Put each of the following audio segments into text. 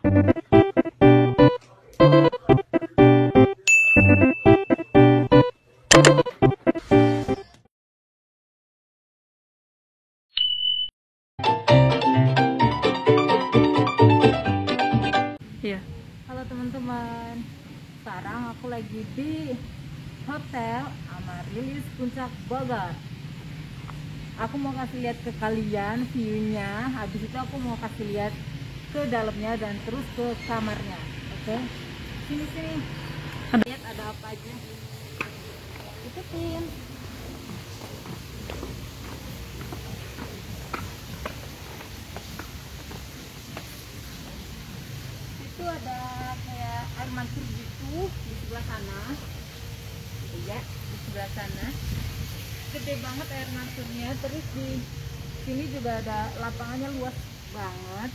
Iya. Halo teman-teman, sekarang aku lagi di Hotel Amaryllis Puncak Bogor. Aku mau kasih lihat ke kalian view-nya, habis itu aku mau kasih lihat ke dalamnya dan terus ke kamarnya. Oke, sini lihat ada apa aja, ikutin. Itu ada kayak air mancur gitu di sebelah sana. Iya, di sebelah sana gede banget air mancurnya. Terus di sini juga ada lapangannya, luas banget.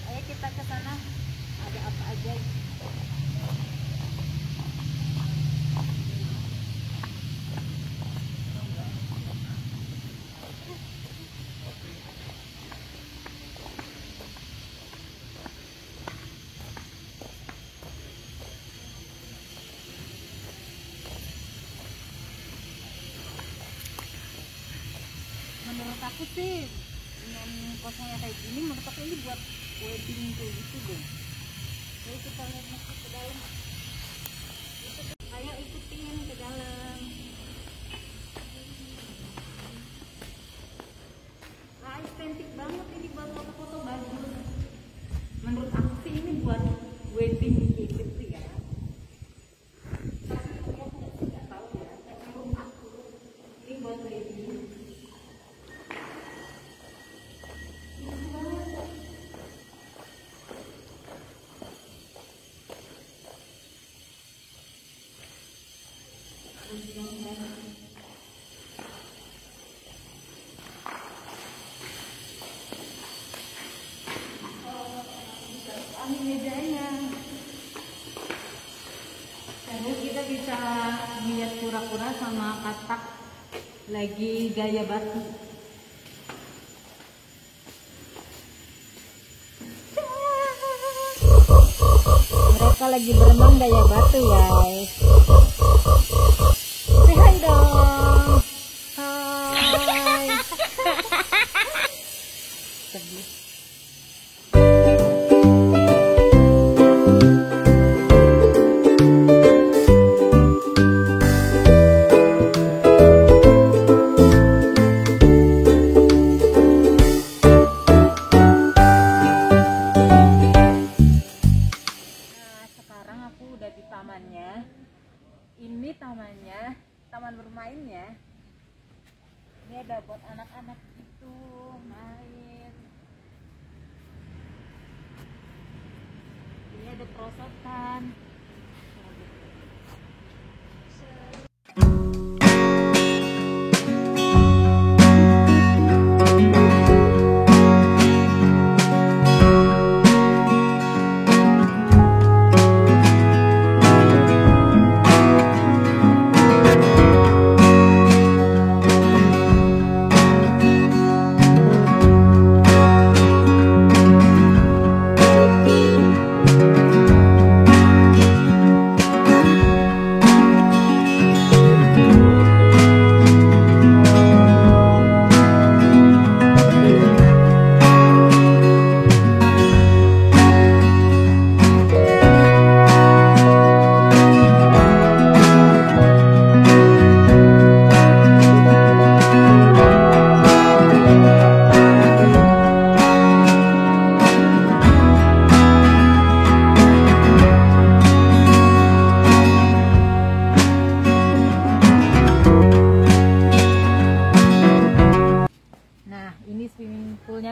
Ayo kita ke sana, ada apa aja. Menurut aku sih dengan kosnya kayak gini, menurut aku ini buat wedding tuh gitu deh. Jadi kita lihat masuk ke dalam. Ayo ikutin ke dalam. Nah, estetik banget ini buat foto-foto bagus. Menurut aku sih ini buat wedding gitu ya. Tapi aku nggak tahu ya. Tapi menurut aku ini buat wedding. Ini mejanya. Terus kita bisa lihat kura-kura sama katak lagi gaya batu. Mereka lagi berenang gaya batu, guys. Say hi dong. Hai. Sedih. Tamannya, ini taman bermainnya. Ini ada buat anak-anak gitu main. Ini ada perosotan.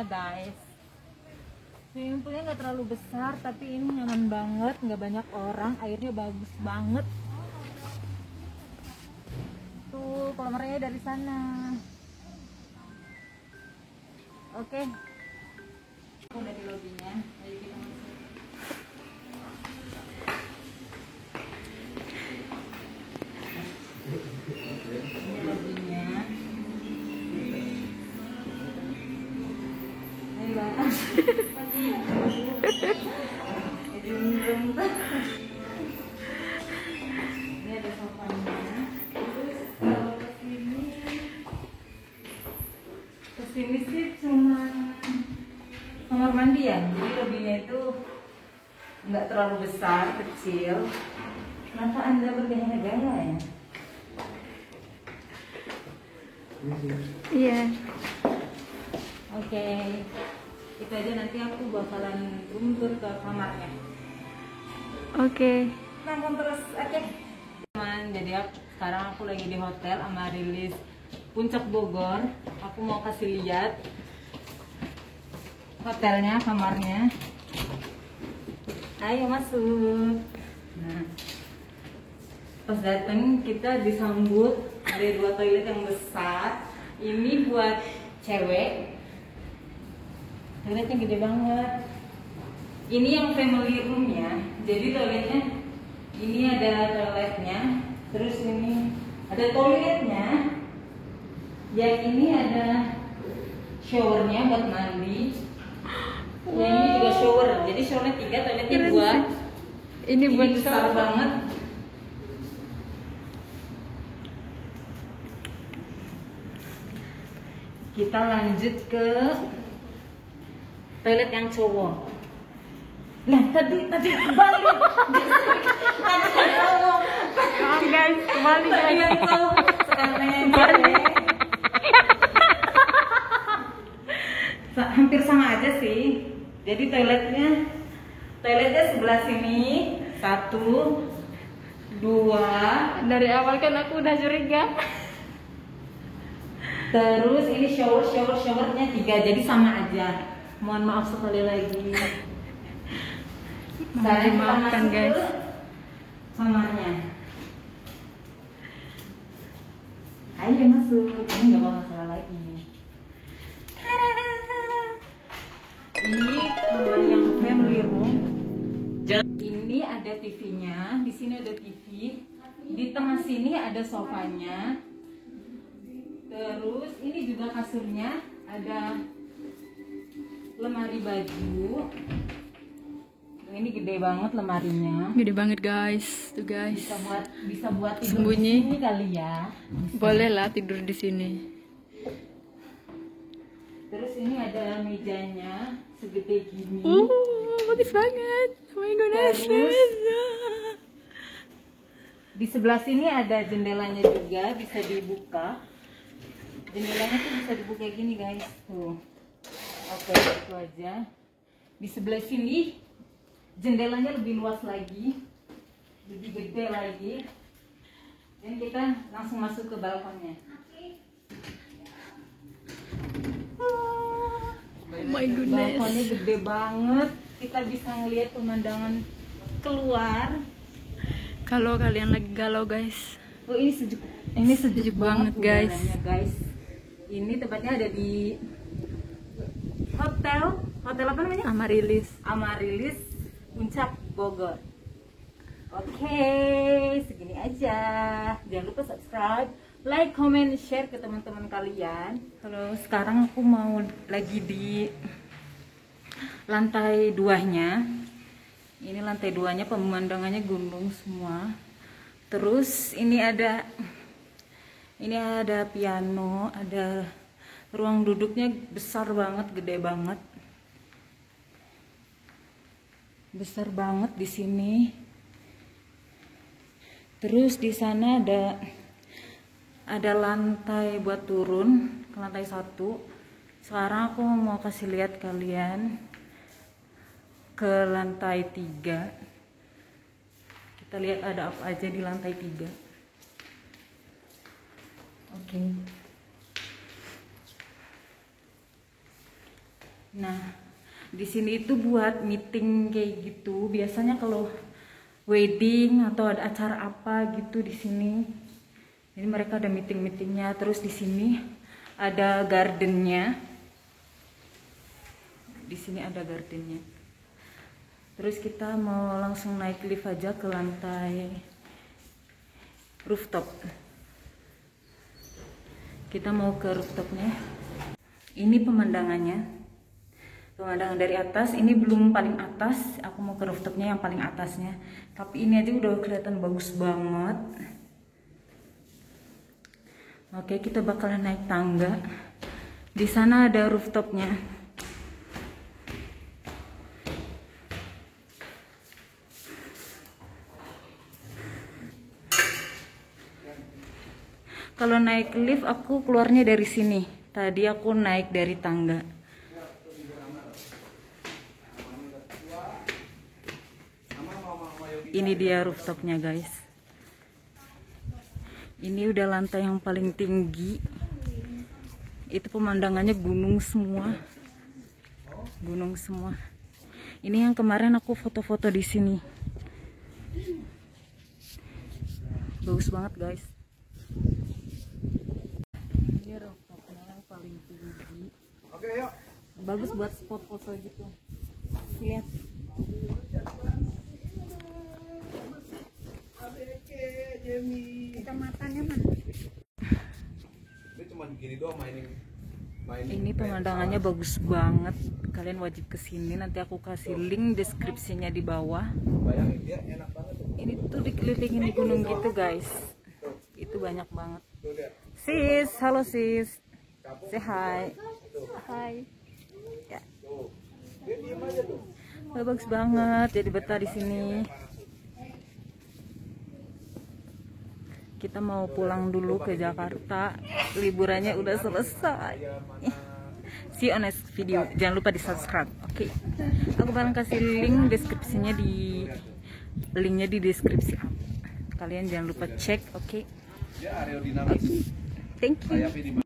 Guys, swimming poolnya nggak terlalu besar, tapi ini nyaman banget, nggak banyak orang, airnya bagus banget. Tuh kolamnya dari sana. Oke, udah di lobinya. Ayo kita masuk. Ini lobinya. Ayo. Ini ada sofanya. Terus kalau kesini sih cuma kamar mandi ya. Jadi lobbynya itu nggak terlalu besar, kecil. Kenapa Anda bergaya-gaya ya? Iya. Oke, itu aja, nanti aku bakalan room tour ke kamarnya. Oke. Nonton terus, oke. Teman, jadi sekarang aku lagi di hotel Amaryllis Puncak Bogor. Aku mau kasih lihat hotelnya, kamarnya. Ayo masuk. Nah, pas datang kita disambut ada 2 toilet yang besar. Ini buat cewek. Toiletnya gede banget. Ini yang family room ya. Jadi toiletnya ini ada toiletnya. Terus ini ada toiletnya. Yang ini ada showernya buat mandi. Yang ini juga shower. Jadi showernya 3, toiletnya 2. Ini buat besar shower banget. Kita lanjut ke toilet yang cowok. Lah tadi balik. Maaf guys, kembali guys. Hampir sama aja sih. Jadi toiletnya sebelah sini 1, 2. Dari awal kan aku udah curiga. Terus ini showernya 3, jadi sama aja. Mohon maaf sekali lagi. Sekarang kita Maafkan masuk guys. ke kamarnya. Ayo masuk, ini nggak bakal salah lagi. Ini kamar yang family room. Ini ada TV-nya, di sini ada TV, di tengah sini ada sofanya. Terus ini juga kasurnya, ada lemari baju. Ini gede banget lemarinya. Gede banget guys, tuh guys. Bisa buat tidur Sembunyi. di sini kali ya. Bisa. Boleh lah tidur di sini. Terus ini ada mejanya segede gini. Bagus banget. Oh my goodness. Terus di sebelah sini ada jendelanya juga, bisa dibuka. Jendelanya tuh bisa dibuka gini guys, tuh. Oke, itu aja. Di sebelah sini jendelanya lebih luas lagi, lebih gede lagi. Dan kita langsung masuk ke balkonnya. Oh my goodness. Balkonnya gede banget, kita bisa ngelihat pemandangan keluar. Kalau kalian lagi galau guys. Oh ini sejuk banget, guys. udaranya, guys. Ini tempatnya ada di hotel apa namanya? Amaryllis Puncak Bogor. Oke, segini aja. Jangan lupa subscribe, like, comment, share ke teman-teman kalian. Kalau sekarang aku mau lagi di lantai 2-nya. Ini lantai 2-nya, pemandangannya gunung semua. Terus ini ada piano, ada ruang duduknya besar banget, gede banget. Besar banget di sini. Terus di sana ada lantai buat turun ke lantai 1. Sekarang aku mau kasih lihat kalian ke lantai 3. Kita lihat ada apa aja di lantai 3. Oke. Nah, di sini itu buat meeting kayak gitu. Biasanya kalau wedding atau ada acara apa gitu di sini. Jadi mereka ada meeting-meetingnya. Terus di sini ada gardennya. Di sini ada gardennya. Terus kita mau langsung naik lift aja ke lantai rooftop. Kita mau ke rooftopnya. Ini pemandangannya. pemandangan dari atas. Ini belum paling atas, aku mau ke rooftopnya yang paling atasnya, tapi ini aja udah kelihatan bagus banget. Oke, kita bakalan naik tangga. Di sana ada rooftopnya. Kalau naik lift aku keluarnya dari sini. Tadi aku naik dari tangga. Ini dia rooftopnya guys. Ini udah lantai yang paling tinggi. Itu pemandangannya gunung semua. Gunung semua. Ini yang kemarin aku foto-foto di sini. Bagus banget guys. Ini rooftopnya yang paling tinggi. Oke, yuk. Bagus buat spot foto gitu. Lihat. Kecamatannya mana? Ini cuma gini doang mainin. Ini pemandangannya bagus banget. Kalian wajib kesini. Nanti aku kasih link deskripsinya di bawah. Bayangin dia enak banget. Ini tuh dikelilingin di gunung gitu guys. Itu banyak banget. Tuh lihat. Sis, halo sis. Say hi. Hai. Ya. Tuh. Dia diem aja tuh. Wah, bagus banget. Jadi betah di sini. Kita mau pulang dulu ke Jakarta. Liburannya udah selesai. See you on next video. Jangan lupa di subscribe. Oke. Aku bakal kasih link deskripsinya di linknya di deskripsi. Kalian jangan lupa cek. Oke. Dia aerodinamis. Thank you. Sayapnya di